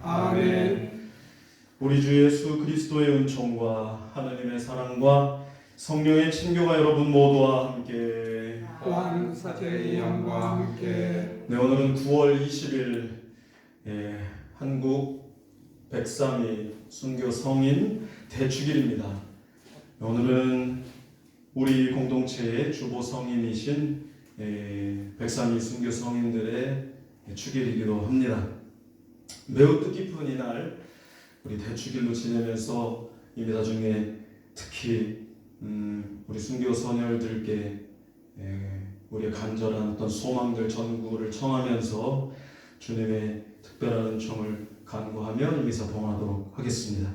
아멘. 우리 주 예수 그리스도의 은총과 하느님의 사랑과 성령의 친교가 여러분 모두와 함께 또한 사제의 영과 함께 네, 오늘은 9월 20일 한국 103일 순교 성인 대축일입니다. 오늘은 우리 공동체의 주보 성인이신 103일 순교 성인들의 축일이기도 합니다. 매우 뜻깊은 이날 우리 대축일로 지내면서 이 나중에 특히 우리 순교 선열들께 우리의 간절한 어떤 소망들 전구를 청하면서 주님의 특별한 은총을 간구하며 이 미사 봉헌하도록 하겠습니다.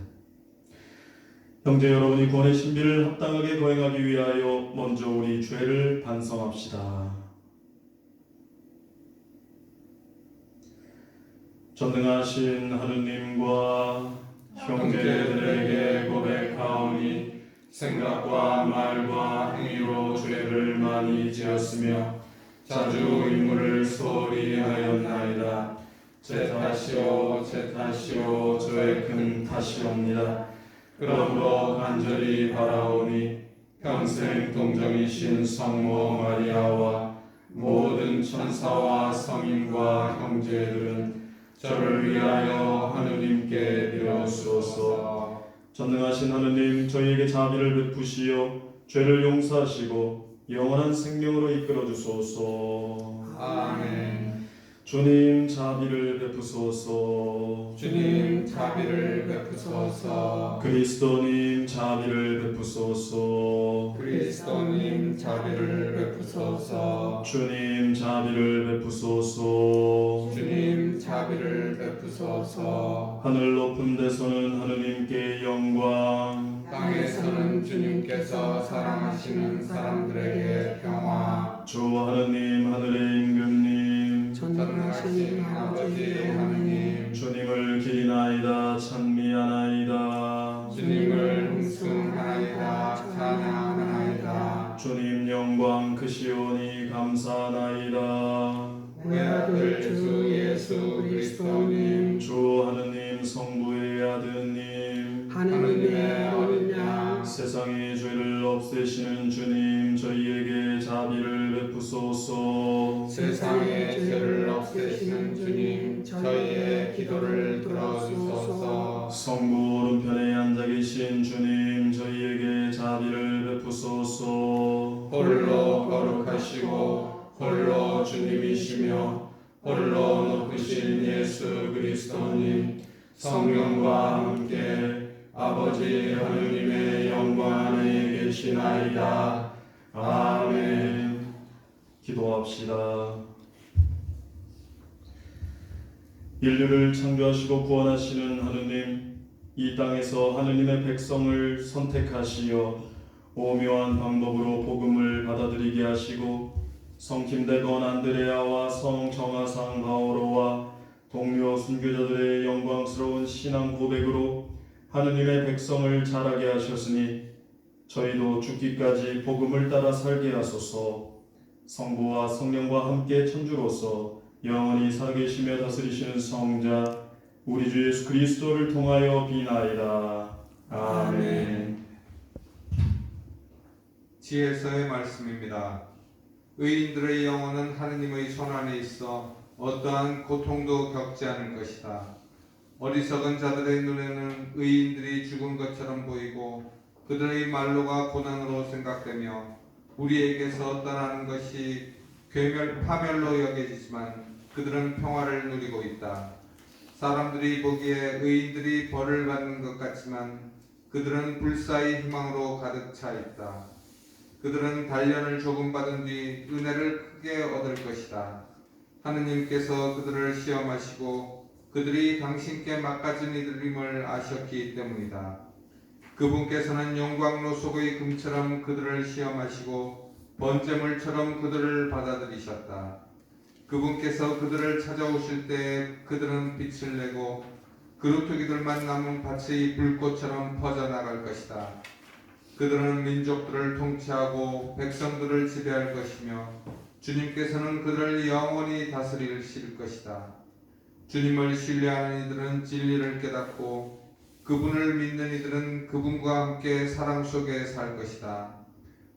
형제 여러분이 구원의 신비를 합당하게 거행하기 위하여 먼저 우리 죄를 반성합시다. 전능하신 하느님과 형제들에게 고백하오니 생각과 말과 행위로 죄를 많이 지었으며 자주 인물을 소홀히 하였나이다. 제 탓이요 제 탓이요 저의 큰 탓이옵니다. 그러므로 간절히 바라오니 평생 동정이신 성모 마리아와 모든 천사와 성인과 형제들은 저를 위하여 하느님께 빌어주소서. 전능하신 하느님, 저희에게 자비를 베푸시어 죄를 용서하시고 영원한 생명으로 이끌어 주소서. 아멘. 주님 자비를 베푸소서. 주님 자비를 베푸소서. 그리스도님 자비를 베푸소서. 그리스도님 자비를 베푸소서. 주님 자비를 베푸소서. 주님 자비를 베푸소서. 하늘 높은 데서는 하느님께 영광, 땅에서는 주님께서 사랑하시는 사람들에게 평화. 주 하느님 하늘의 임금님 전능하신 아버지 하느님, 주님을 기리나이다 찬미하나이다. 주님을 흥숭하나이다 찬양하나이다. 주님 영광 크시오니 감사하나이다. 외아들 주 예수 그리스도님, 주 하느님 성부의 아드님 하느님의 어린 양, 세상의 죄를 없애시는 주님 저희에게 자비를 베푸소서. 세상의 죄를 없애시는 주님, 저희의 기도를 들어주소서. 성부 오른편에 앉아 계신 주님 저희에게 자비를 베푸소서. 홀로 거룩하시고 홀로 주님이시며 홀로 높으신 예수 그리스도님, 성령과 함께 아버지 하느님의 영광 안에 계시나이다. 아멘. 기도합시다. 인류를 창조하시고 구원하시는 하느님, 이 땅에서 하느님의 백성을 선택하시어 오묘한 방법으로 복음을 받아들이게 하시고 성킴대건 안드레아와 성 정하상 바오로와 동료 순교자들의 영광스러운 신앙 고백으로 하느님의 백성을 자라게 하셨으니 저희도 죽기까지 복음을 따라 살게 하소서. 성부와 성령과 함께 천주로서 영원히 살아계시며 다스리시는 성자 우리 주 예수 그리스도를 통하여 비나이다. 아멘. 지혜서의 말씀입니다. 의인들의 영혼은 하느님의 손안에 있어 어떠한 고통도 겪지 않을 것이다. 어리석은 자들의 눈에는 의인들이 죽은 것처럼 보이고 그들의 말로가 고난으로 생각되며 우리에게서 떠나는 것이 파멸로 여겨지지만 그들은 평화를 누리고 있다. 사람들이 보기에 의인들이 벌을 받는 것 같지만 그들은 불사의 희망으로 가득 차 있다. 그들은 단련을 조금 받은 뒤 은혜를 크게 얻을 것이다. 하느님께서 그들을 시험하시고 그들이 당신께 막가진 이들임을 아셨기 때문이다. 그분께서는 영광로 속의 금처럼 그들을 시험하시고 번제물처럼 그들을 받아들이셨다. 그분께서 그들을 찾아오실 때 그들은 빛을 내고 그루터기들만 남은 밭의 불꽃처럼 퍼져나갈 것이다. 그들은 민족들을 통치하고 백성들을 지배할 것이며 주님께서는 그들을 영원히 다스리실 것이다. 주님을 신뢰하는 이들은 진리를 깨닫고 그분을 믿는 이들은 그분과 함께 사랑 속에 살 것이다.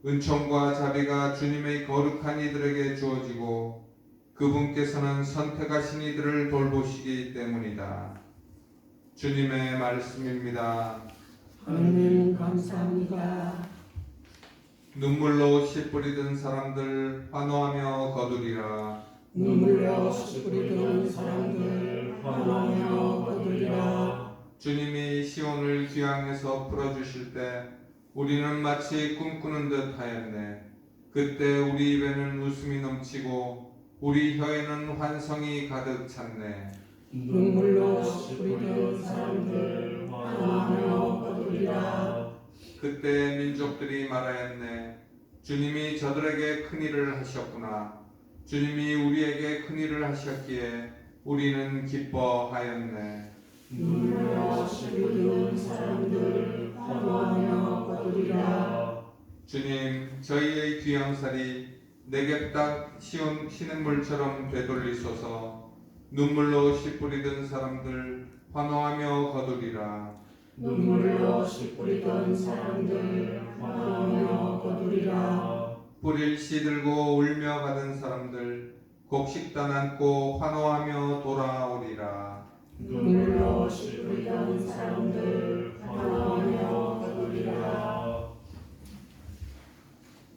은총과 자비가 주님의 거룩한 이들에게 주어지고 그분께서는 선택하신 이들을 돌보시기 때문이다. 주님의 말씀입니다. 하나님 감사합니다. 눈물로 씨 뿌리던 사람들 환호하며 거두리라. 눈물로 씨 뿌리던 사람들 환호하며 거두리라. 주님이 시온을 귀향에서 풀어주실 때 우리는 마치 꿈꾸는 듯 하였네. 그때 우리 입에는 웃음이 넘치고 우리 혀에는 환성이 가득 찼네. 눈물로 씨 뿌리던 사람들 환호하며 거두리라. 그때 민족들이 말하였네. 주님이 저들에게 큰일을 하셨구나. 주님이 우리에게 큰일을 하셨기에 우리는 기뻐하였네. 눈물로 씨 뿌리던 사람들 환호하며 거두리라. 주님, 저희의 귀향살이 내게 딱 시온 시냇물처럼 되돌리소서. 눈물로 씨 뿌리던 사람들 환호하며 거두리라. 눈물로 씨 뿌리던 사람들 환호하며 거두리라. 뿌릴 씨 들고 울며 가던 사람들 곡식단 안고 환호하며 돌아오리라. 눈물로 씨 뿌리던 사람들 환호하며 거두리라.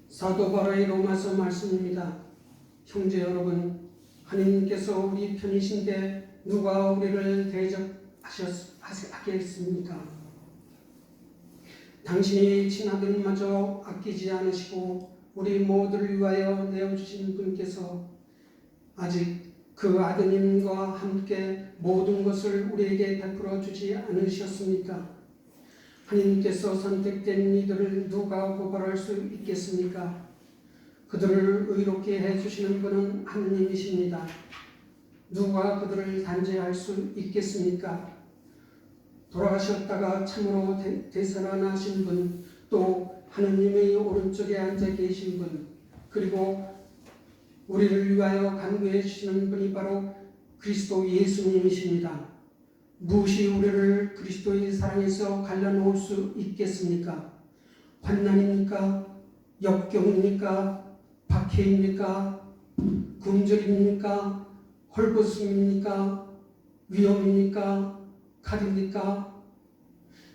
사도 바울의 로마서 말씀입니다. 형제 여러분, 하나님께서 우리 편이신데 누가 우리를 대적하겠습니까? 당신이 친아들마저 아끼지 않으시고 우리 모두를 위하여 내어주신 분께서 아직 그 아드님과 함께 모든 것을 우리에게 베풀어 주지 않으셨습니까? 하나님께서 선택된 이들을 누가 고발할 수 있겠습니까? 그들을 의롭게 해주시는 분은 하느님이십니다. 누가 그들을 단죄할 수 있겠습니까? 돌아가셨다가 참으로 되살아나신 분, 또 하느님의 오른쪽에 앉아 계신 분, 그리고 우리를 위하여 간구해 주시는 분이 바로 그리스도 예수님이십니다. 무엇이 우리를 그리스도의 사랑에서 갈라놓을 수 있겠습니까? 환난입니까? 역경입니까? 박해입니까? 굶주림입니까? 헐벗음입니까? 위험입니까? 칼입니까?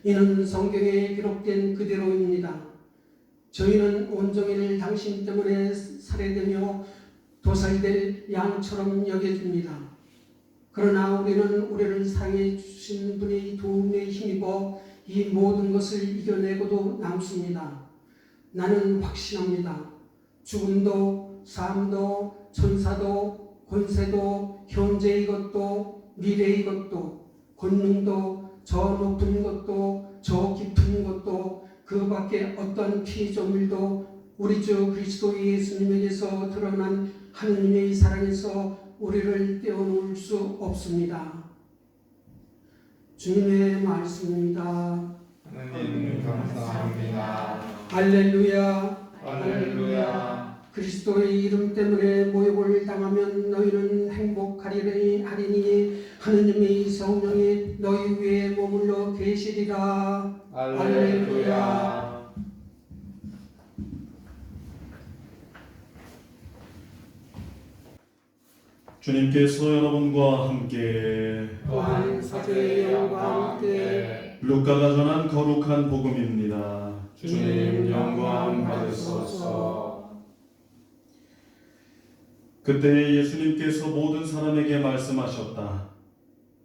이는 성경에 기록된 그대로입니다. 저희는 온종일 당신 때문에 살해되며 도살될 양처럼 여겨집니다. 그러나 우리는 우리를 사랑해 주신 분의 도움에 힘입어 이 모든 것을 이겨내고도 남습니다. 나는 확신합니다. 죽음도 삶도 천사도 권세도 현재의 것도 미래의 것도 권능도 저 높은 것도 저 깊은 것도 그 밖에 어떤 피조물도 우리 주 그리스도 예수님에게서 드러난 하느님의 사랑에서 우리를 떼어놓을 수 없습니다. 주님의 말씀입니다. 하나님 감사합니다. 할렐루야. 할렐루야. 그리스도의 이름 때문에 모욕을 당하면 너희는 행복하리니 하느님의 성령이 너희 위에 머물러 계시리라. 할렐루야. 주님께서 여러분과 함께 또한 사제의 영광과 함께 루카가 전한 거룩한 복음입니다. 주님 영광 받으소서. 그때 예수님께서 모든 사람에게 말씀하셨다.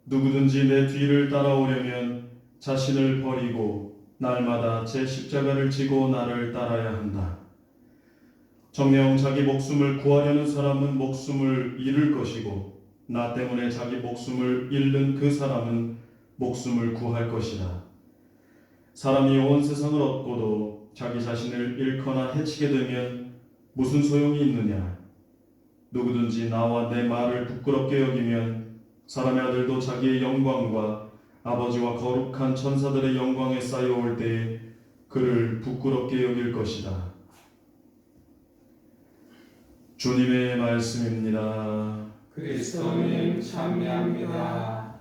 누구든지 내 뒤를 따라오려면 자신을 버리고 날마다 제 십자가를 지고 나를 따라야 한다. 정녕 자기 목숨을 구하려는 사람은 목숨을 잃을 것이고 나 때문에 자기 목숨을 잃는 그 사람은 목숨을 구할 것이다. 사람이 온 세상을 얻고도 자기 자신을 잃거나 해치게 되면 무슨 소용이 있느냐? 누구든지 나와 내 말을 부끄럽게 여기면 사람의 아들도 자기의 영광과 아버지와 거룩한 천사들의 영광에 쌓여올 때에 그를 부끄럽게 여길 것이다. 주님의 말씀입니다. 그리스도님 찬미합니다.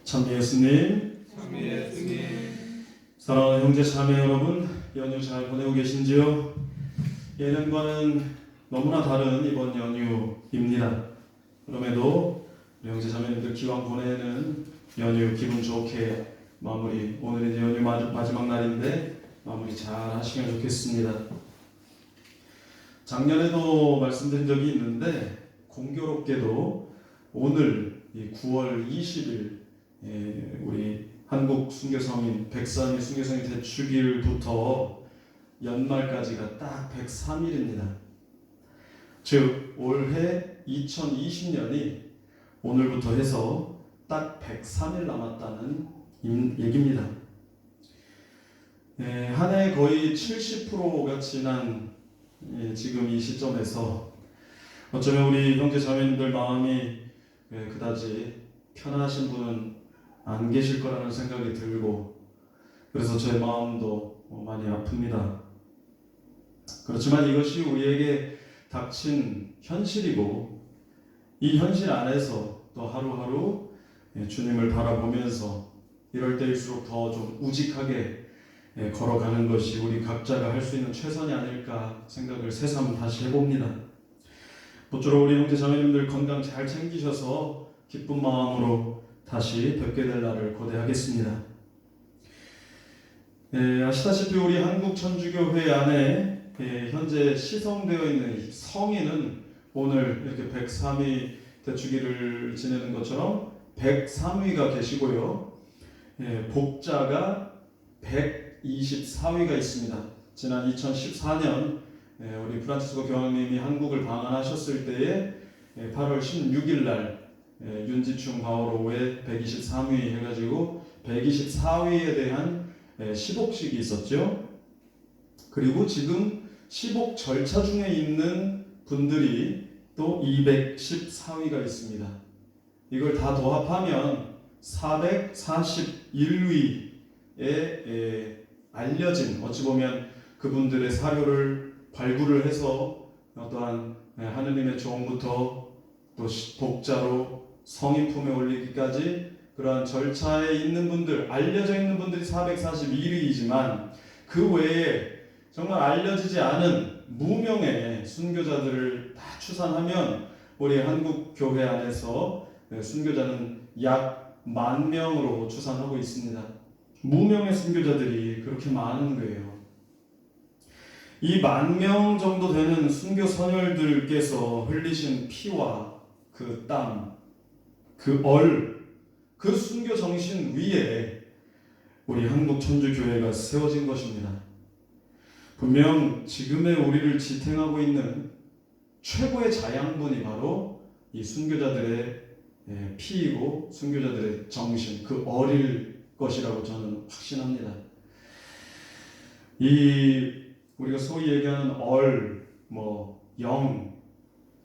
참 예수님, 참 예수님, 사랑하는 형제 자매 여러분, 연휴 잘 보내고 계신지요? 예년과는 너무나 다른 이번 연휴입니다. 그럼에도 우리 형제 자매님들 기왕 보내는 연휴 기분 좋게 마무리, 오늘은 이제 연휴 마지막 날인데 마무리 잘 하시면 좋겠습니다. 작년에도 말씀드린 적이 있는데 공교롭게도 오늘 이 9월 20일 우리 한국 순교성인 103일 순교성인 대축일부터 연말까지가 딱 103일입니다. 즉 올해 2020년이 오늘부터 해서 딱 103일 남았다는 얘기입니다. 한 해 거의 70%가 지난 지금 이 시점에서 어쩌면 우리 형제 자매님들 마음이 그다지 편하신 분은 안 계실 거라는 생각이 들고, 그래서 제 마음도 많이 아픕니다. 그렇지만 이것이 우리에게 닥친 현실이고, 이 현실 안에서 또 하루하루 주님을 바라보면서 이럴 때일수록 더 좀 우직하게 걸어가는 것이 우리 각자가 할 수 있는 최선이 아닐까 생각을 새삼 다시 해봅니다. 모쪼록 우리 형제 자매님들 건강 잘 챙기셔서 기쁜 마음으로 다시 뵙게 될 날을 고대하겠습니다. 아시다시피 우리 한국천주교회 안에 현재 시성되어 있는 성인은 오늘 이렇게 103위 대축일을 지내는 것처럼 103위가 계시고요. 복자가 124위가 있습니다. 지난 2014년 우리 프란치스코 교황님이 한국을 방한하셨을 때에 8월 16일 날 윤지충 바오로의 123위 해가지고 124위에 대한 시복식이 있었죠. 그리고 지금 시복 절차 중에 있는 분들이 또 214위가 있습니다. 이걸 다 도합하면 441위에 알려진, 어찌 보면 그분들의 사료를 발굴을 해서 어떠한 하느님의 종부터 또 복자로 성인 품에 올리기까지 그러한 절차에 있는 분들, 알려져 있는 분들이 441위이지만 그 외에 정말 알려지지 않은 무명의 순교자들을 다 추산하면 우리 한국 교회 안에서 순교자는 약 10,000명으로 추산하고 있습니다. 무명의 순교자들이 그렇게 많은 거예요. 이 10,000명 정도 되는 순교 선열들께서 흘리신 피와 그 땀, 그 그 순교 정신 위에 우리 한국 천주교회가 세워진 것입니다. 분명 지금의 우리를 지탱하고 있는 최고의 자양분이 바로 이 순교자들의 피이고 순교자들의 정신, 그 어릴 것이라고 저는 확신합니다. 이 우리가 소위 얘기하는 영,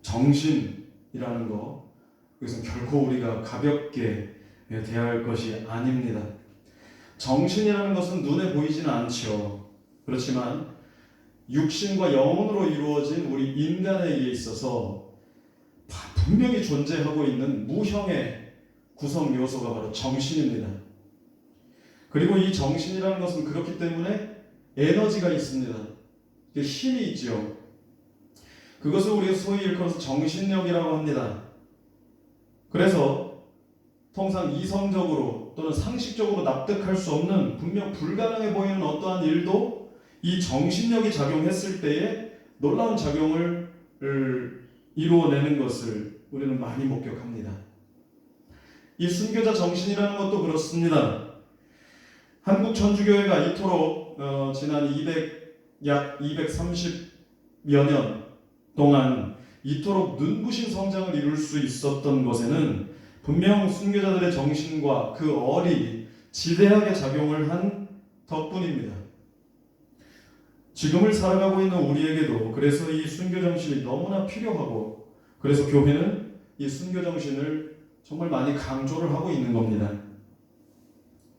정신이라는 거, 그것은 결코 우리가 가볍게 대할 것이 아닙니다. 정신이라는 것은 눈에 보이지는 않죠. 그렇지만 육신과 영혼으로 이루어진 우리 인간에 있어서 분명히 존재하고 있는 무형의 구성 요소가 바로 정신입니다. 그리고 이 정신이라는 것은 그렇기 때문에 에너지가 있습니다. 힘이 있죠. 그것을 우리가 소위 일컬어서 정신력이라고 합니다. 그래서 통상 이성적으로 또는 상식적으로 납득할 수 없는, 분명 불가능해 보이는 어떠한 일도 이 정신력이 작용했을 때에 놀라운 작용을 이루어내는 것을 우리는 많이 목격합니다. 이 순교자 정신이라는 것도 그렇습니다. 한국 천주교회가 이토록 지난 약 230여 년 동안 이토록 눈부신 성장을 이룰 수 있었던 것에는 분명 순교자들의 정신과 그 얼이 지대하게 작용을 한 덕분입니다. 지금을 살아가고 있는 우리에게도 그래서 이 순교 정신이 너무나 필요하고, 그래서 교회는 이 순교 정신을 정말 많이 강조를 하고 있는 겁니다.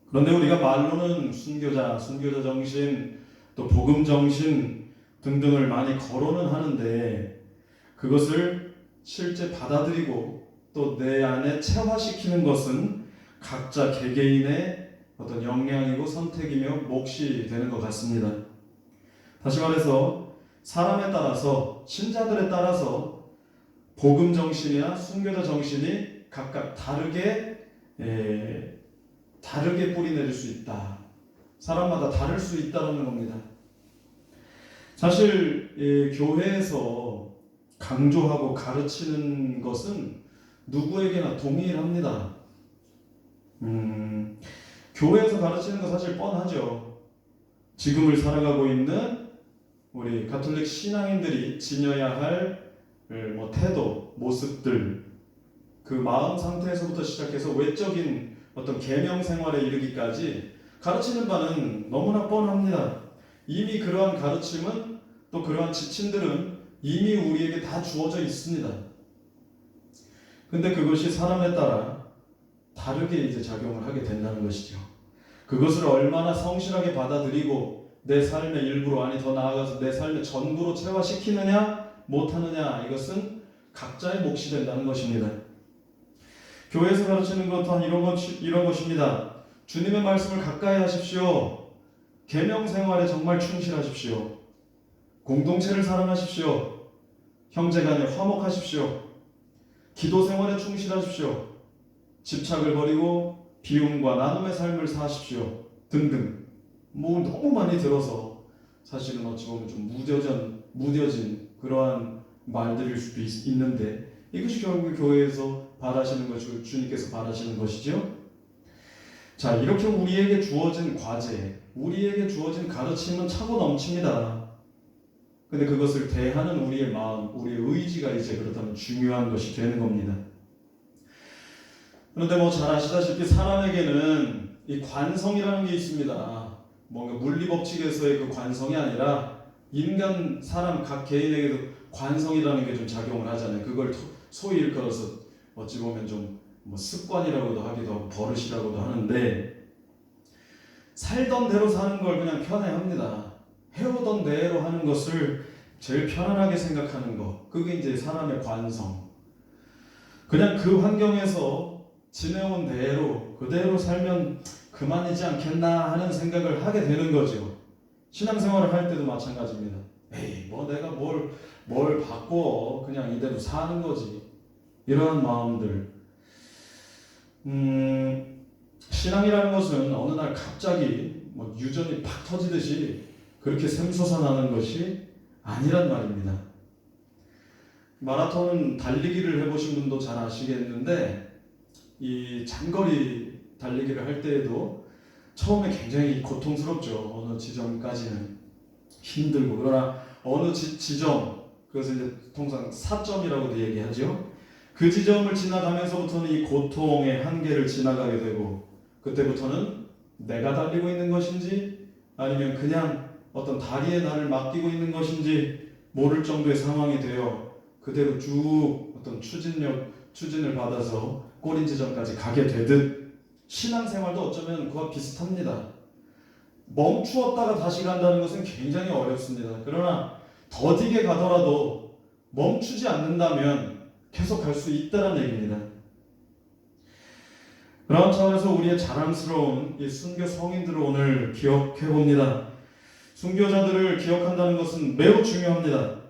그런데 우리가 말로는 순교자 정신, 또 복음 정신, 등등을 많이 거론은 하는데 그것을 실제 받아들이고 또 내 안에 체화시키는 것은 각자 개개인의 어떤 역량이고 선택이며 몫이 되는 것 같습니다. 다시 말해서 사람에 따라서 신자들에 따라서 복음 정신이나 순교자 정신이 각각 다르게 뿌리내릴 수 있다. 사람마다 다를 수 있다는 겁니다. 사실 교회에서 강조하고 가르치는 것은 누구에게나 동일합니다. 교회에서 가르치는 거 사실 뻔하죠. 지금을 살아가고 있는 우리 가톨릭 신앙인들이 지녀야 할 태도, 모습들, 그 마음 상태에서부터 시작해서 외적인 어떤 계명 생활에 이르기까지 가르치는 바는 너무나 뻔합니다. 이미 그러한 가르침은 또 그러한 지침들은 이미 우리에게 다 주어져 있습니다. 근데 그것이 사람에 따라 다르게 이제 작용을 하게 된다는 것이죠. 그것을 얼마나 성실하게 받아들이고 내 삶의 일부로 아니 더 나아가서 내 삶의 전부로 체화시키느냐 못하느냐 이것은 각자의 몫이 된다는 것입니다. 교회에서 가르치는 것 또한 이런 것입니다. 주님의 말씀을 가까이 하십시오. 계명 생활에 정말 충실하십시오. 공동체를 사랑하십시오. 형제간에 화목하십시오. 기도 생활에 충실하십시오. 집착을 버리고 비움과 나눔의 삶을 사십시오. 등등. 너무 많이 들어서 사실은 어찌 보면 좀 무뎌진 그러한 말들일 수도 있는데 이것이 결국 교회에서 바라시는 것, 주님께서 바라시는 것이죠. 자, 이렇게 우리에게 주어진 과제, 우리에게 주어진 가르침은 차고 넘칩니다. 근데 그것을 대하는 우리의 마음, 우리의 의지가 이제 그렇다면 중요한 것이 되는 겁니다. 그런데 잘 아시다시피 사람에게는 이 관성이라는 게 있습니다. 뭔가 물리법칙에서의 그 관성이 아니라 인간, 사람 각 개인에게도 관성이라는 게 좀 작용을 하잖아요. 그걸 소위 일컬어서 어찌 보면 좀 습관이라고도 하기도 하고 버릇이라고도 하는데 살던 대로 사는 걸 그냥 편애합니다. 해오던 대로 하는 것을 제일 편안하게 생각하는 것. 그게 이제 사람의 관성. 그냥 그 환경에서 지내온 대로 그대로 살면 그만이지 않겠나 하는 생각을 하게 되는 거죠. 신앙생활을 할 때도 마찬가지입니다. 에이, 내가 뭘 바꿔. 그냥 이대로 사는 거지. 이러한 마음들. 신앙이라는 것은 어느 날 갑자기 유전이 팍 터지듯이 그렇게 샘솟아나는 것이 아니란 말입니다. 마라톤 달리기를 해보신 분도 잘 아시겠는데 이 장거리 달리기를 할 때에도 처음에 굉장히 고통스럽죠. 어느 지점까지는 힘들고 그러나 어느 지점 그래서 이제 통상 4점이라고도 얘기하죠. 그 지점을 지나가면서부터는 이 고통의 한계를 지나가게 되고 그때부터는 내가 달리고 있는 것인지 아니면 그냥 어떤 다리에 나를 맡기고 있는 것인지 모를 정도의 상황이 되어 그대로 쭉 어떤 추진을 받아서 꼬린 지점까지 가게 되듯 신앙생활도 어쩌면 그와 비슷합니다. 멈추었다가 다시 간다는 것은 굉장히 어렵습니다. 그러나 더디게 가더라도 멈추지 않는다면 계속 갈 수 있다는 얘기입니다. 그런 차원에서 우리의 자랑스러운 이 순교 성인들을 오늘 기억해 봅니다. 순교자들을 기억한다는 것은 매우 중요합니다.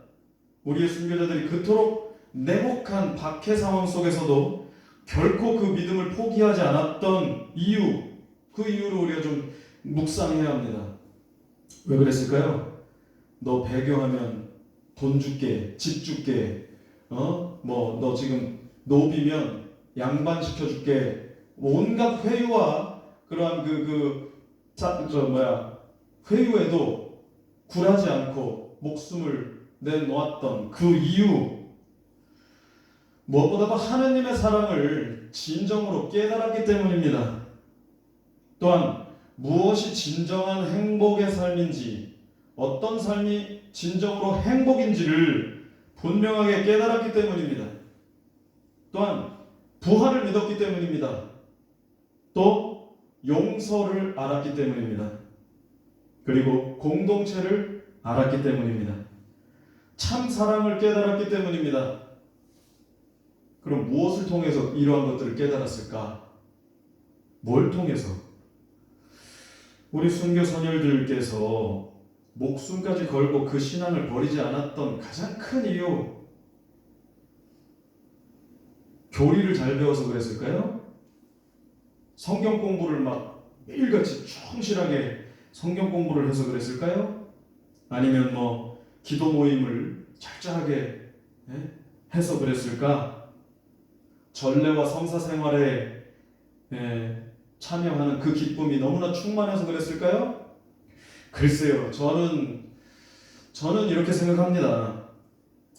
우리의 순교자들이 그토록 냉혹한 박해 상황 속에서도 결코 그 믿음을 포기하지 않았던 이유, 그 이유를 우리가 좀 묵상해야 합니다. 왜 그랬을까요? 너 배교하면 돈 줄게, 집 줄게, 너 지금 노비면 양반 시켜줄게. 온갖 회유와 그러한 회유에도 굴하지 않고 목숨을 내놓았던 그 이유, 무엇보다도 하느님의 사랑을 진정으로 깨달았기 때문입니다. 또한 무엇이 진정한 행복의 삶인지, 어떤 삶이 진정으로 행복인지를 분명하게 깨달았기 때문입니다. 또한 부활을 믿었기 때문입니다. 또 용서를 알았기 때문입니다. 그리고 공동체를 알았기 때문입니다. 참 사랑을 깨달았기 때문입니다. 그럼 무엇을 통해서 이러한 것들을 깨달았을까? 뭘 통해서? 우리 순교 선열들께서 목숨까지 걸고 그 신앙을 버리지 않았던 가장 큰 이유, 교리를 잘 배워서 그랬을까요? 성경 공부를 막 매일같이 충실하게 성경 공부를 해서 그랬을까요? 아니면 기도 모임을 철저하게 해서 그랬을까? 전례와 성사 생활에 참여하는 그 기쁨이 너무나 충만해서 그랬을까요? 글쎄요, 저는 이렇게 생각합니다.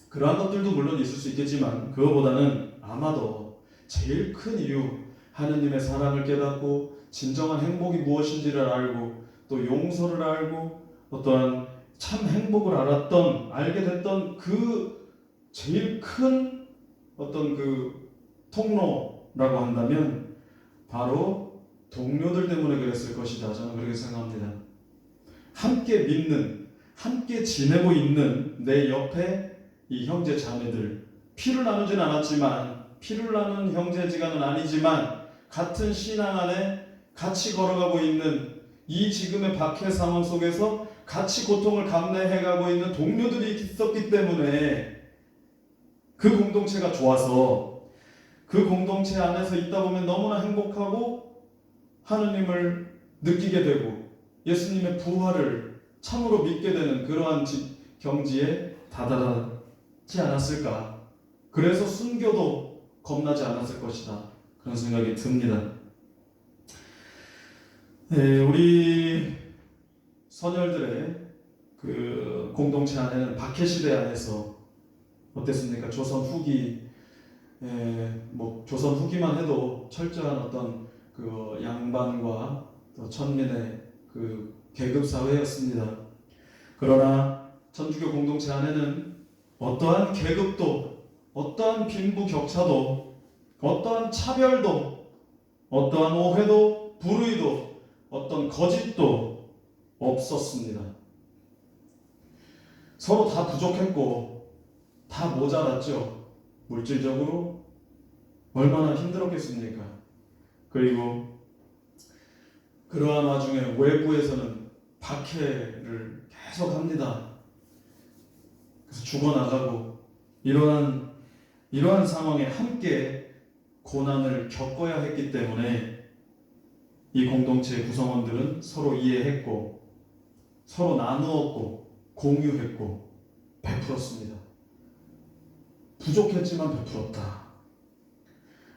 그러한 것들도 물론 있을 수 있겠지만 그거보다는 아마도 제일 큰 이유, 하느님의 사랑을 깨닫고 진정한 행복이 무엇인지를 알고 또 용서를 알고 어떠한 참 행복을 알게 됐던 그 제일 큰 어떤 그 통로라고 한다면 바로 동료들 때문에 그랬을 것이다. 저는 그렇게 생각합니다. 함께 믿는, 함께 지내고 있는 내 옆에 이 형제 자매들, 피를 나누진 않았지만, 피를 나눈 형제지간은 아니지만 같은 신앙 안에 같이 걸어가고 있는 이 지금의 박해 상황 속에서 같이 고통을 감내해가고 있는 동료들이 있었기 때문에 그 공동체가 좋아서 그 공동체 안에서 있다 보면 너무나 행복하고 하느님을 느끼게 되고 예수님의 부활을 참으로 믿게 되는 그러한 경지에 다다르지 않았을까. 그래서 순교도 겁나지 않았을 것이다. 그런 생각이 듭니다. 우리 선열들의 그 공동체 안에는 박해 시대 안에서 어땠습니까? 조선 후기만 해도 철저한 어떤 그 양반과 또 천민의 그 계급 사회였습니다. 그러나 천주교 공동체 안에는 어떠한 계급도, 어떠한 빈부격차도, 어떠한 차별도, 어떠한 오해도, 불의도, 어떤 거짓도 없었습니다. 서로 다 부족했고 다 모자랐죠. 물질적으로 얼마나 힘들었겠습니까? 그리고 그러한 와중에 외부에서는 박해를 계속 합니다. 그래서 죽어나가고 이러한 상황에 함께 고난을 겪어야 했기 때문에 이 공동체의 구성원들은 서로 이해했고 서로 나누었고 공유했고 베풀었습니다. 부족했지만 베풀었다.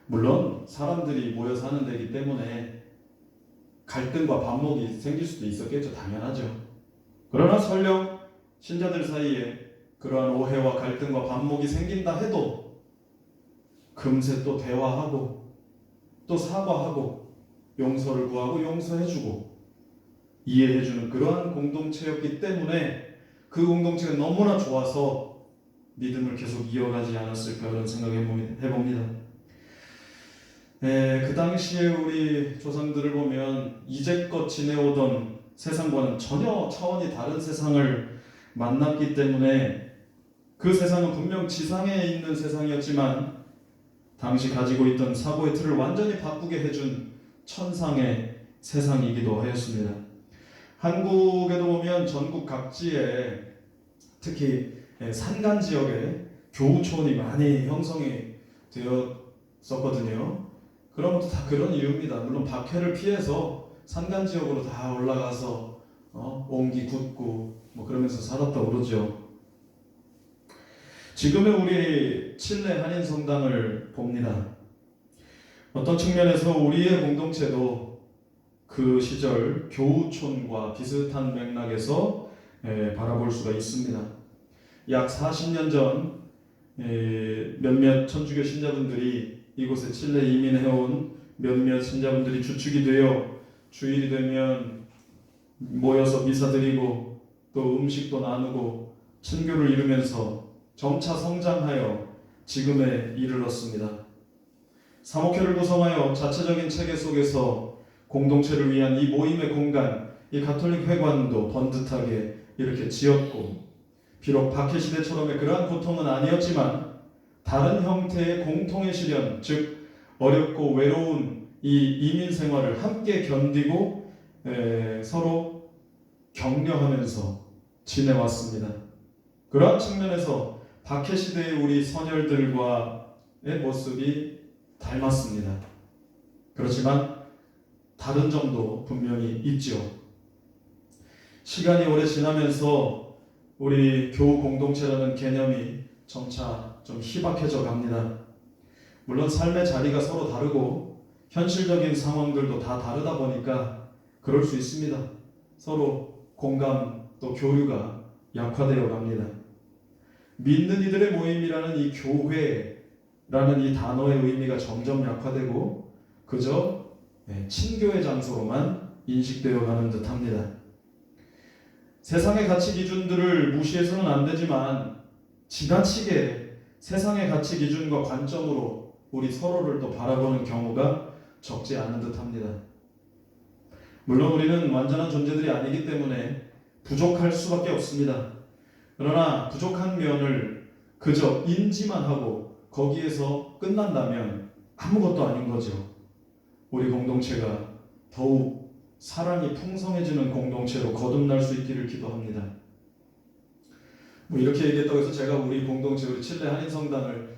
물론 사람들이 모여 사는 데이기 때문에 갈등과 반목이 생길 수도 있었겠죠. 당연하죠. 그러나 설령 신자들 사이에 그러한 오해와 갈등과 반목이 생긴다 해도 금세 또 대화하고 또 사과하고 용서를 구하고 용서해주고 이해해주는 그러한 공동체였기 때문에 그 공동체가 너무나 좋아서 믿음을 계속 이어가지 않았을까 그런 생각해봅니다. 그 당시에 우리 조상들을 보면 이제껏 지내오던 세상과는 전혀 차원이 다른 세상을 만났기 때문에 그 세상은 분명 지상에 있는 세상이었지만 당시 가지고 있던 사고의 틀을 완전히 바꾸게 해준 천상의 세상이기도 하였습니다. 한국에도 보면 전국 각지에 특히 산간 지역에 교우촌이 많이 형성이 되었었거든요. 그런 것도 다 그런 이유입니다. 물론 박해를 피해서 산간 지역으로 다 올라가서 옹기 굳고 그러면서 살았다고 그러죠. 지금의 우리 칠레 한인 성당을 봅니다. 어떤 측면에서 우리의 공동체도 그 시절 교우촌과 비슷한 맥락에서 바라볼 수가 있습니다. 약 40년 전 몇몇 천주교 신자분들이 이곳에 칠레 이민해온 몇몇 신자분들이 주축이 되어 주일이 되면 모여서 미사 드리고 또 음식도 나누고 친교를 이루면서 점차 성장하여 지금에 이르렀습니다. 사목회를 구성하여 자체적인 체계 속에서 공동체를 위한 이 모임의 공간, 이 가톨릭 회관도 번듯하게 이렇게 지었고 비록 박해시대처럼의 그러한 고통은 아니었지만 다른 형태의 공통의 시련, 즉 어렵고 외로운 이 이민 생활을 함께 견디고 서로 격려하면서 지내왔습니다. 그러한 측면에서 박해시대의 우리 선열들과의 모습이 닮았습니다. 그렇지만 다른 점도 분명히 있죠. 시간이 오래 지나면서 우리 교우 공동체라는 개념이 점차 좀 희박해져 갑니다. 물론 삶의 자리가 서로 다르고 현실적인 상황들도 다 다르다 보니까 그럴 수 있습니다. 서로 공감 또 교류가 약화되어 갑니다. 믿는 이들의 모임이라는 이 교회라는 이 단어의 의미가 점점 약화되고 그저 친교의 장소로만 인식되어 가는 듯합니다. 세상의 가치 기준들을 무시해서는 안 되지만 지나치게 세상의 가치 기준과 관점으로 우리 서로를 또 바라보는 경우가 적지 않은 듯합니다. 물론 우리는 완전한 존재들이 아니기 때문에 부족할 수밖에 없습니다. 그러나 부족한 면을 그저 인지만 하고 거기에서 끝난다면 아무것도 아닌 거죠. 우리 공동체가 더욱 사랑이 풍성해지는 공동체로 거듭날 수 있기를 기도합니다. 이렇게 얘기했다고 해서 제가 우리 공동체, 우리 칠레 한인성당을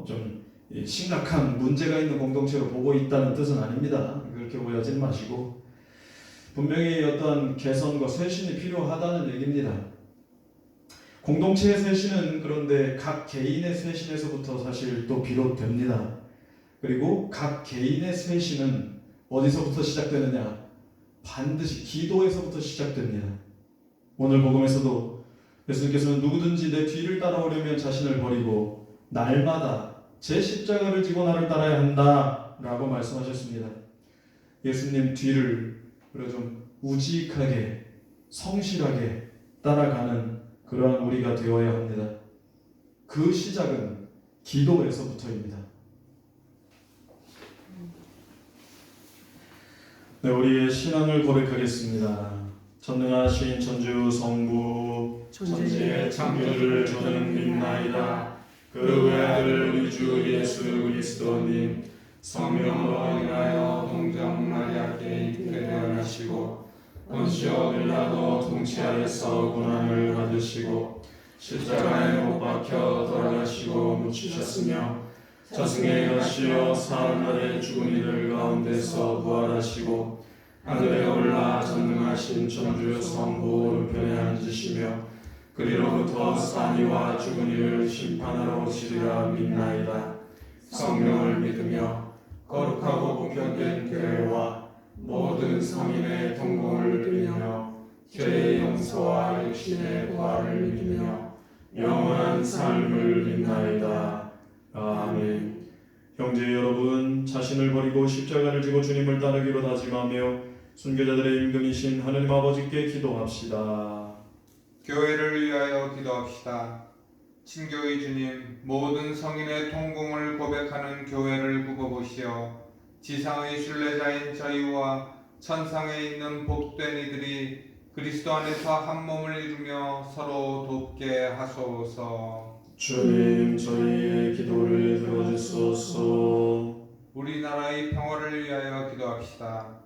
좀 심각한 문제가 있는 공동체로 보고 있다는 뜻은 아닙니다. 그렇게 오해하지 마시고 분명히 어떤 개선과 쇄신이 필요하다는 얘기입니다. 공동체의 쇄신은 그런데 각 개인의 쇄신에서부터 사실 또 비롯됩니다. 그리고 각 개인의 쇄신은 어디서부터 시작되느냐? 반드시 기도에서부터 시작됩니다. 오늘 복음에서도 예수님께서는 누구든지 내 뒤를 따라오려면 자신을 버리고 날마다 제 십자가를 지고 나를 따라야 한다 라고 말씀하셨습니다. 예수님 뒤를 좀 우직하게 성실하게 따라가는 그러한 우리가 되어야 합니다. 그 시작은 기도에서부터입니다. 네, 우리의 신앙을 고백하겠습니다. 전능하신 천주 성부 천지의 창조주를 저는 믿나이다. 그 외아들 우리 주 예수 그리스도님 성령으로 인하여 동정 마리아께 태어나시고 본시오 빌라도 통치하여서 고난을 받으시고 십자가에 못 박혀 돌아가시고 묻히셨으며 저승에 가시어 사흘날에 죽은 이들 가운데서 부활하시고 하늘에 올라 전능하신 천주 성부 오른편에 앉으시며 그리로부터 산이와 죽은 이를 심판하러 오시리라 믿나이다. 성령을 믿으며 거룩하고 공평된 교회와 모든 성인의 동공을 믿으며 죄의 용서와 육신의 부활을 믿으며 영원한 삶을 믿나이다. 아멘. 형제 여러분, 자신을 버리고 십자가를 지고 주님을 따르기로 다짐하며 순교자들의 임금이신 하느님 아버지께 기도합시다. 교회를 위하여 기도합시다. 친교의 주님, 모든 성인의 통공을 고백하는 교회를 굽어보시어 지상의 순례자인 저희와 천상에 있는 복된 이들이 그리스도 안에서 한 몸을 이루며 서로 돕게 하소서. 주님, 저희의 기도를 들어주소서. 우리나라의 평화를 위하여 기도합시다.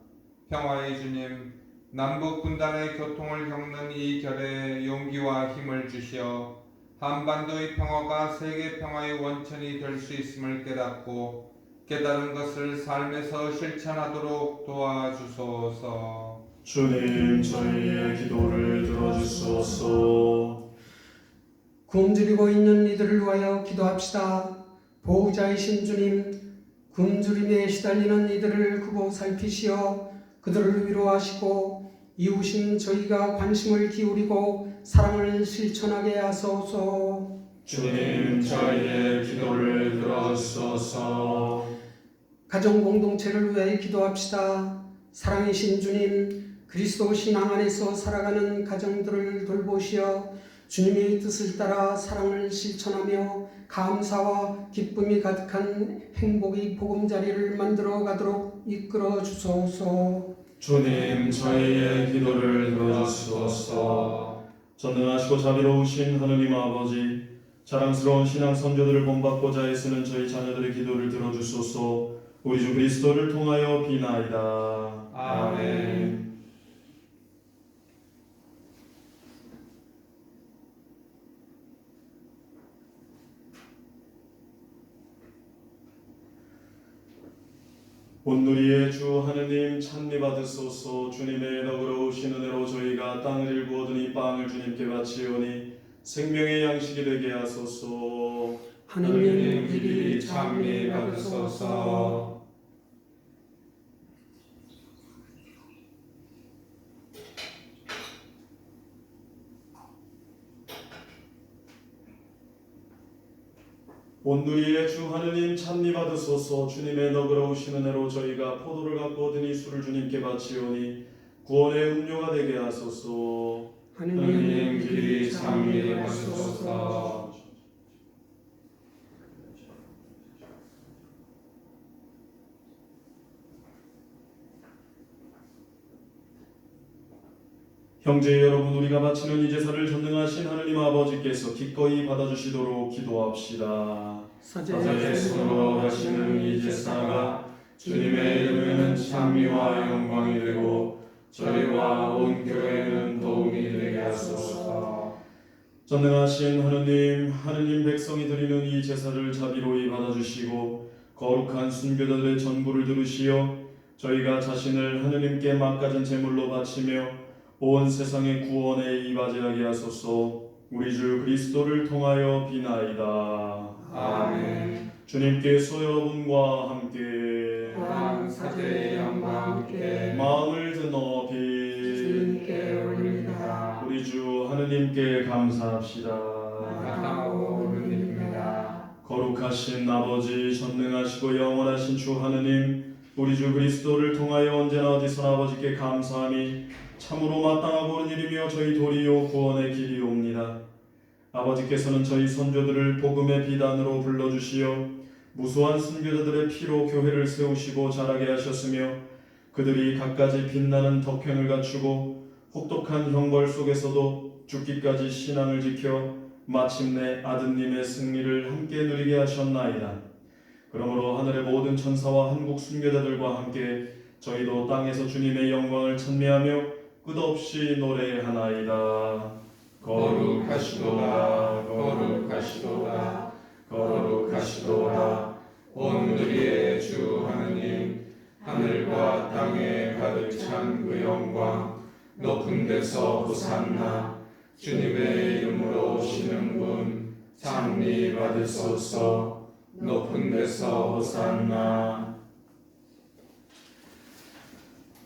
평화의 주님, 남북 분단의 교통을 겪는 이 결에 용기와 힘을 주시어 한반도의 평화가 세계 평화의 원천이 될 수 있음을 깨닫고 깨달은 것을 삶에서 실천하도록 도와주소서. 주님, 저희의 기도를 들어주소서. 굶주리고 있는 이들을 위하여 기도합시다. 보호자이신 주님, 굶주림에 시달리는 이들을 크고 살피시어 그들을 위로하시고 이웃인 저희가 관심을 기울이고 사랑을 실천하게 하소서. 주님, 저희의 기도를 들어주소서. 가정 공동체를 위하여 기도합시다. 사랑이신 주님, 그리스도 신앙 안에서 살아가는 가정들을 돌보시어 주님의 뜻을 따라 사랑을 실천하며 감사와 기쁨이 가득한 행복의 보금자리를 만들어 가도록 이끌어 주소서. 주님, 저희의 기도를 들어주소서. 전능하시고 자비로우신 하느님 아버지, 자랑스러운 신앙 선조들을 본받고자 애쓰는 저희 자녀들의 기도를 들어주소서. 우리 주 그리스도를 통하여 비나이다. 아멘. 온누리의 주 하느님 찬미 받으소서. 주님의 너그러우신 은혜로 저희가 땅을 일구 얻으니 빵을 주님께 바치오니 생명의 양식이 되게 하소서. 하느님 길이 찬미 받으소서. 온누리의 주 하느님 찬미 받으소서. 주님의 너그러우신 은혜로 저희가 포도를 갖고 얻으니 술을 주님께 바치오니 구원의 음료가 되게 하소서. 하느님 길이 찬미 받으소서. 형제 여러분, 우리가 바치는 이 제사를 전능하신 하느님 아버지께서 기꺼이 받아주시도록 기도합시다. 사제 손으로 하시는 이 제사가 주님의 이름에는 찬미와 영광이 되고 저희와 온 교회는 도움이 되게 하소서. 전능하신 하느님 백성이 드리는 이 제사를 자비로이 받아주시고 거룩한 순교자들의 전부를 들으시어 저희가 자신을 하느님께 막가진 제물로 바치며 온 세상의 구원에 이바지하게 하소서. 우리 주 그리스도를 통하여 비나이다. 아멘. 주님께서 여러분과 함께 왕 사제의 영광과 함께 마음을 드높이 주님께 올립니다. 우리 주 하느님께 감사합시다. 마땅하고 옳으니입니다. 거룩하신 아버지, 전능하시고 영원하신 주 하느님, 우리 주 그리스도를 통하여 언제나 어디서나 아버지께 감사함이 참으로 마땅하고 옳은 일이며 저희 도리요 구원의 길이옵니다. 아버지께서는 저희 선조들을 복음의 비단으로 불러주시어 무수한 순교자들의 피로 교회를 세우시고 자라게 하셨으며 그들이 갖가지 빛나는 덕행을 갖추고 혹독한 형벌 속에서도 죽기까지 신앙을 지켜 마침내 아드님의 승리를 함께 누리게 하셨나이다. 그러므로 하늘의 모든 천사와 한국 순교자들과 함께 저희도 땅에서 주님의 영광을 찬미하며 끝없이 노래하나이다. 거룩하시도다 거룩하시도다 거룩하시도다. 온누리의 주 하느님, 하늘과 땅에 가득 찬 그 영광, 높은 데서 호산나. 주님의 이름으로 오시는 분 찬미 받으소서. 높은 데서 호산나.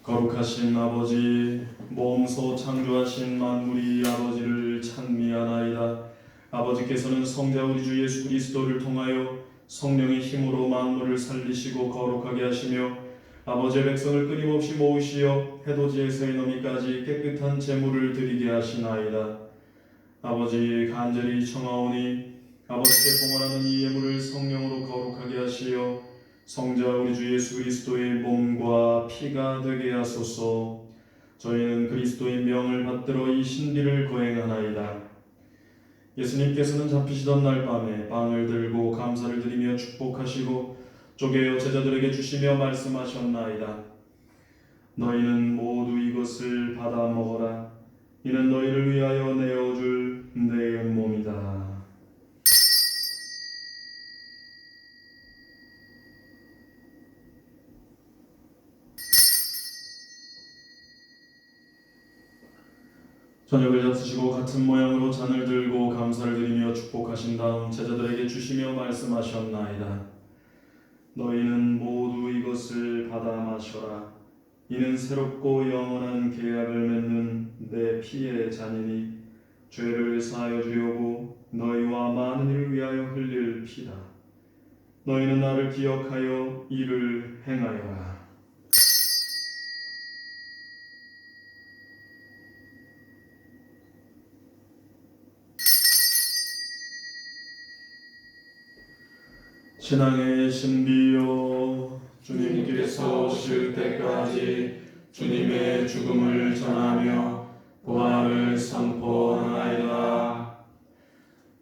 거룩하신 아버지, 몸소 창조하신 만물이 아버지를 찬미하나이다. 아버지께서는 성자 우리 주 예수 그리스도를 통하여 성령의 힘으로 만물을 살리시고 거룩하게 하시며 아버지의 백성을 끊임없이 모으시어 해돋이에서의 너미까지 깨끗한 제물을 드리게 하시나이다. 아버지, 간절히 청하오니 아버지께 봉헌하는 이 예물을 성령으로 거룩하게 하시어 성자 우리 주 예수 그리스도의 몸과 피가 되게 하소서. 저희는 그리스도의 명을 받들어 이 신비를 거행하나이다. 예수님께서는 잡히시던 날 밤에 빵을 들고 감사를 드리며 축복하시고 쪼개어 제자들에게 주시며 말씀하셨나이다. 너희는 모두 이것을 받아 먹어라. 이는 너희를 위하여 내어줄 내 몸이다. 저녁을 잡수시고 같은 모양으로 잔을 들고 감사를 드리며 축복하신 다음 제자들에게 주시며 말씀하셨나이다. 너희는 모두 이것을 받아 마셔라. 이는 새롭고 영원한 계약을 맺는 내 피의 잔이니 죄를 사하여 주려고 너희와 많은 이를 위하여 흘릴 피다. 너희는 나를 기억하여 이를 행하여라. 신앙의 신비요, 주님께서 오실 때까지 주님의 죽음을 전하며 부활을 선포하나이다.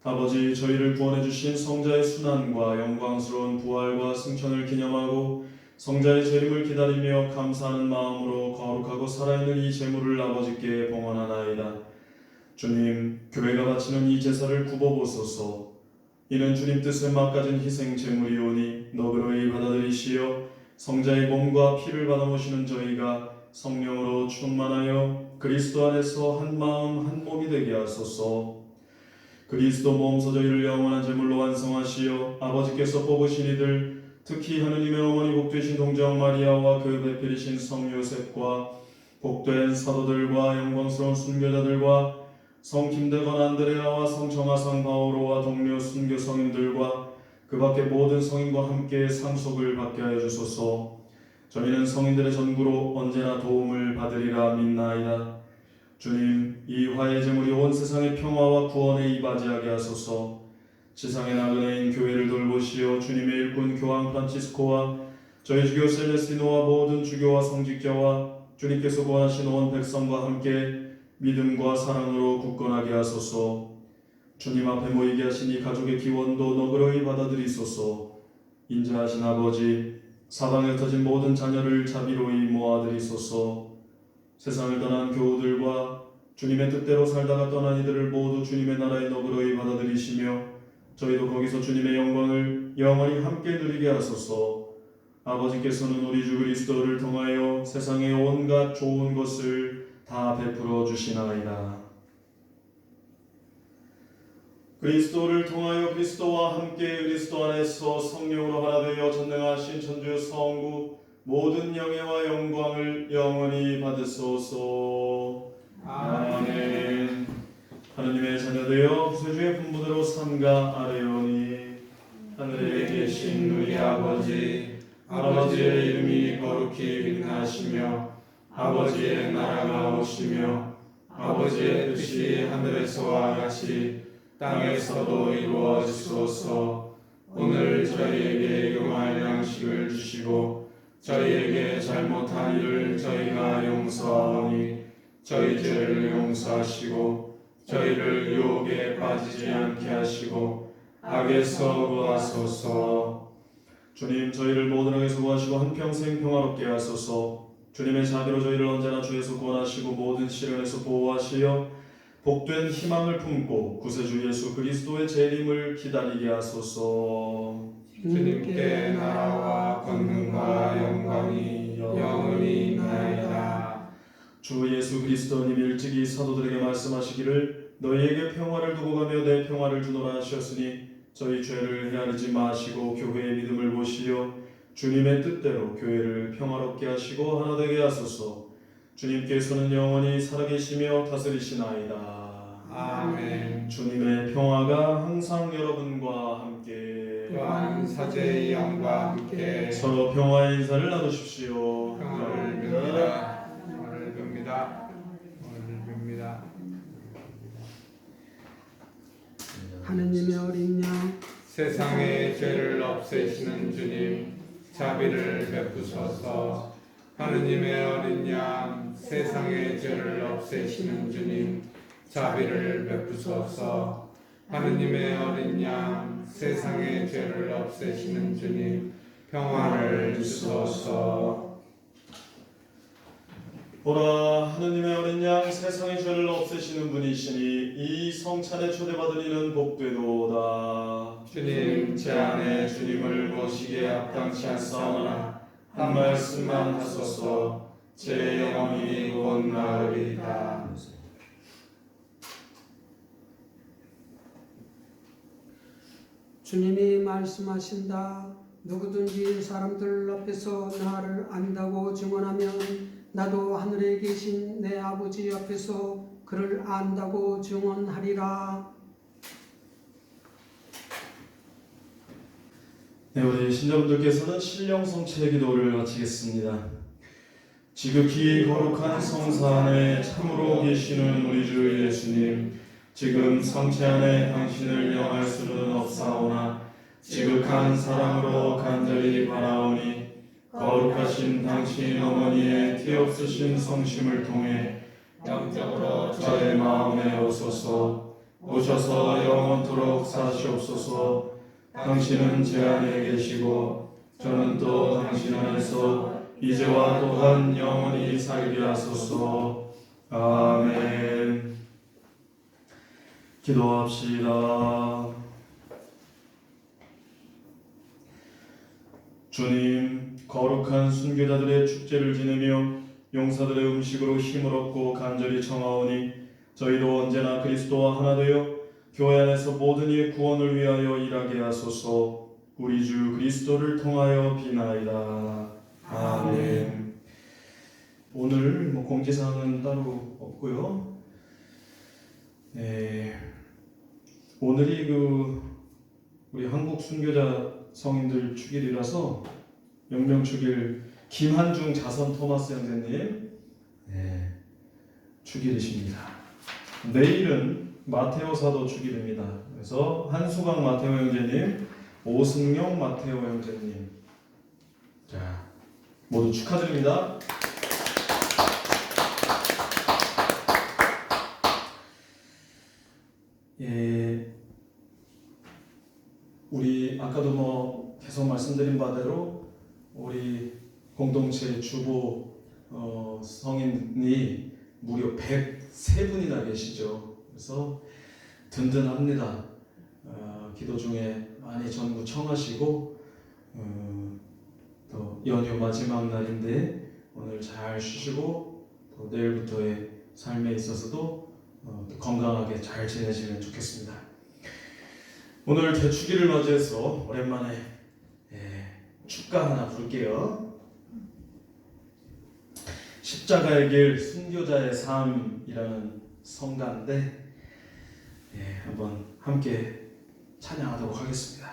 아버지, 저희를 구원해 주신 성자의 순환과 영광스러운 부활과 승천을 기념하고 성자의 재림을 기다리며 감사하는 마음으로 거룩하고 살아있는 이 제물을 아버지께 봉헌하나이다. 주님, 교회가 바치는 이 제사를 굽어보소서. 이는 주님 뜻에 막가진 희생 제물이오니 너그러이 받아들이시어 성자의 몸과 피를 받아모시는 저희가 성령으로 충만하여 그리스도 안에서 한 마음 한 몸이 되게 하소서. 그리스도 몸소 저희를 영원한 제물로 완성하시어 아버지께서 뽑으신 이들, 특히 하느님의 어머니 복되신 동정 마리아와 그 배필이신 성 요셉과 복된 사도들과 영광스러운 순교자들과 성 김대건 안드레아와 성 정하상 바오로와 동료 순교 성인들과 그 밖의 모든 성인과 함께 상속을 받게 하여 주소서. 저희는 성인들의 전구로 언제나 도움을 받으리라 믿나이다. 주님, 이 화해 제물이 온 세상의 평화와 구원에 이바지하게 하소서. 지상의 나그네인 교회를 돌보시어 주님의 일꾼 교황 프란치스코와 저희 주교 셀레스티노와 모든 주교와 성직자와 주님께서 구원하신 온 백성과 함께 믿음과 사랑으로 굳건하게 하소서. 주님 앞에 모이게 하신 이 가족의 기원도 너그러이 받아들이소서. 인자하신 아버지, 사방에 흩어진 모든 자녀를 자비로이 모아드리소서. 세상을 떠난 교우들과 주님의 뜻대로 살다가 떠난 이들을 모두 주님의 나라에 너그러이 받아들이시며 저희도 거기서 주님의 영광을 영원히 함께 누리게 하소서. 아버지께서는 우리 주 그리스도를 통하여 세상의 온갖 좋은 것을 다 베풀어 주시나이다. 그리스도를 통하여 그리스도와 함께 그리스도 안에서 성령으로 하나 되어 전능하신 천주 성부 모든 영예와 영광을 영원히 받으소서. 아멘. 하느님의 자녀되어 구세주의 분부대로 삼가 아뢰오니 하늘에 계신 우리 아버지, 아버지의 이름이 거룩히 빛나시며 아버지의 나라가 오시며 아버지의 뜻이 하늘에서와 같이 땅에서도 이루어지소서. 오늘 저희에게 용할 양식을 주시고 저희에게 잘못한 일을 저희가 용서하오니 저희 죄를 용서하시고 저희를 유혹에 빠지지 않게 하시고 악에서 구하소서. 주님, 저희를 모든 악에서 구하시고 한평생 평화롭게 하소서. 주님의 자비로 저희를 언제나 주에서 구원하시고 모든 시련에서 보호하시어 복된 희망을 품고 구세주 예수 그리스도의 재림을 기다리게 하소서. 주님께 나라와 권능과 영광이 영원히 있나이다. 주 예수 그리스도님 일찍이 사도들에게 말씀하시기를 너희에게 평화를 두고 가며 내 평화를 주노라 하셨으니 저희 죄를 헤아리지 마시고 교회의 믿음을 보시어 주님의 뜻대로 교회를 평화롭게 하시고 하나 되게 하소서. 주님께서는 영원히 살아계시며 다스리시나이다. 아멘. 주님의 평화가 항상 여러분과 함께 또한 사제의 영과 함께 서로 평화의 인사를 나누십시오. 평화를 빕니다. 평화를 빕니다. 평화를 빕니다. 하느님의 어린 양, 세상의 죄를 없애시는 주님, 자비를 베푸소서. 하느님의 어린 양, 세상의 죄를 없애시는 주님, 자비를 베푸소서. 하느님의 어린 양, 세상의 죄를 없애시는 주님, 평화를 주소서. 보라, 하느님의 어린 양 세상의 죄를 없애시는 분이시니 이 성찬에 초대받은 이는 복되도다. 주님, 제 안에 주님을 모시기에 합당치 않사오나 한 말씀만 하소서. 제 영혼이 곧 나으리이다. 주님이 말씀하신다. 누구든지 사람들 앞에서 나를 안다고 증언하면 나도 하늘에 계신 내 아버지 앞에서 그를 안다고 증언하리라. 네, 우리 신자분들께서는 신령 성체 기도를 마치겠습니다. 지극히 거룩한 성사 안에 참으로 계시는 우리 주 예수님, 지금 성체 안에 당신을 영할 수는 없사오나 지극한 사랑으로 간절히 바라오니 거룩하신 당신 어머니의 티 없으신 성심을 통해 영적으로 저의 마음에 오소서. 오셔서 영원토록 사시옵소서. 당신은 제 안에 계시고 저는 또 당신 안에서 이제와 또한 영원히 살게 하소서. 아멘. 기도합시다. 주님, 거룩한 순교자들의 축제를 지내며 용사들의 음식으로 힘을 얻고 간절히 청하오니 저희도 언제나 그리스도와 하나 되어 교회 안에서 모든 이의 구원을 위하여 일하게 하소서. 우리 주 그리스도를 통하여 비나이다. 아멘. 오늘 공지사항은 따로 없고요. 네, 오늘이 우리 한국 순교자 성인들 축일이라서 영명축일 김한중 자선 토마스 형제님 축일이십니다. 내일은 마테오 사도 축일입니다. 그래서 한수강 마테오 형제님, 오승용 마테오 형제님, 자 모두 축하드립니다. 우리 아까도 계속 말씀드린 바대로 우리 공동체 주보 성인이 무려 103분이나 계시죠. 그래서 든든합니다. 기도 중에 많이 전부 청하시고 또 연휴 마지막 날인데 오늘 잘 쉬시고 또 내일부터의 삶에 있어서도 건강하게 잘 지내시면 좋겠습니다. 오늘 대축일을 맞이해서 오랜만에 축가 하나 부를게요. 십자가의 길 순교자의 삶이라는 성가인데 한번 함께 찬양하도록 하겠습니다.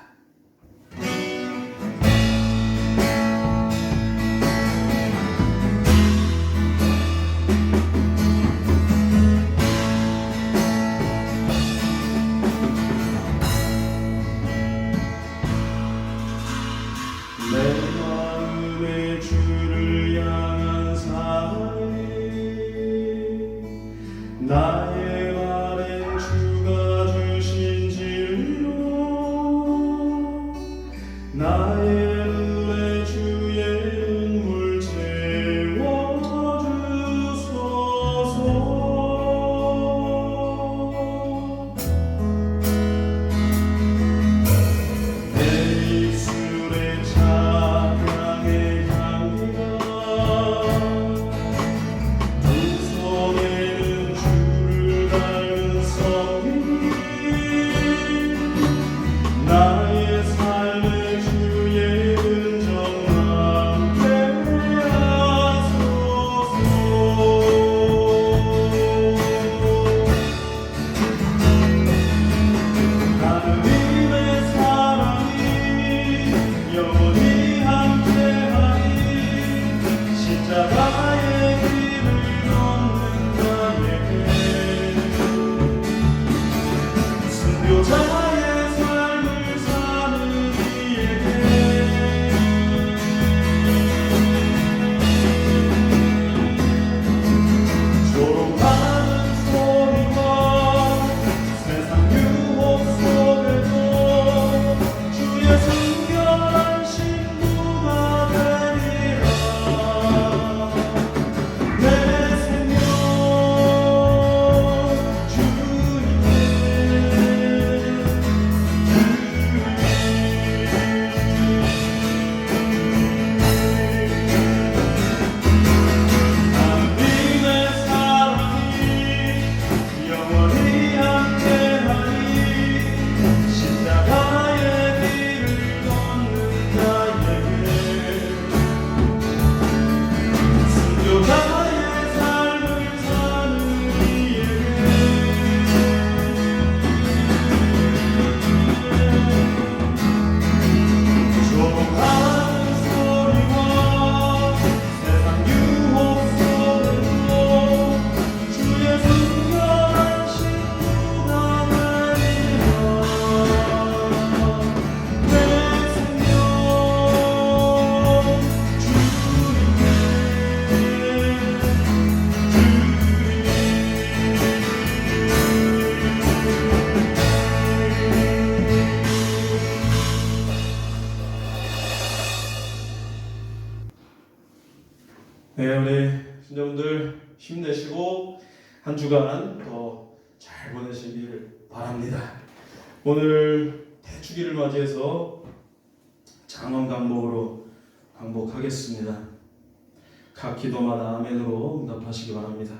나의 말엔 주가 주신 진리로 네, 우리 신자분들 힘내시고 한 주간 더 잘 보내시길 바랍니다. 오늘 대축일을 맞이해서 장원 강복으로 강복하겠습니다. 각 기도마다 아멘으로 응답하시기 바랍니다.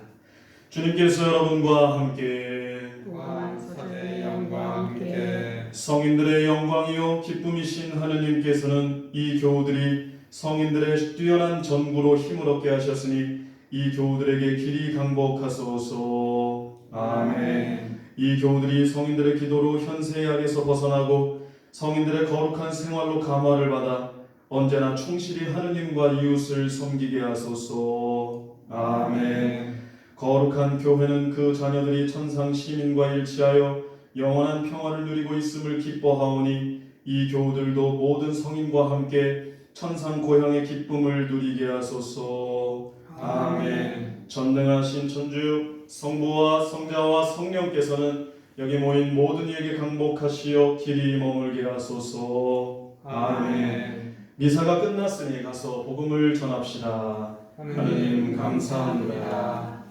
주님께서 여러분과 함께 왕사의 영광과 함께 성인들의 영광이요 기쁨이신 하느님께서는 이 교우들이 성인들의 뛰어난 전구로 힘을 얻게 하셨으니 이 교우들에게 길이 강복하소서. 아멘. 이 교우들이 성인들의 기도로 현세의 악에서 벗어나고 성인들의 거룩한 생활로 감화를 받아 언제나 충실히 하느님과 이웃을 섬기게 하소서. 아멘. 거룩한 교회는 그 자녀들이 천상 시민과 일치하여 영원한 평화를 누리고 있음을 기뻐하오니 이 교우들도 모든 성인과 함께 천상 고향의 기쁨을 누리게 하소서. 아멘. 전능하신 천주 성부와 성자와 성령께서는 여기 모인 모든 이에게 강복하시어 길이 머물게 하소서. 아멘. 미사가 끝났으니 가서 복음을 전합시다. 하느님 감사합니다.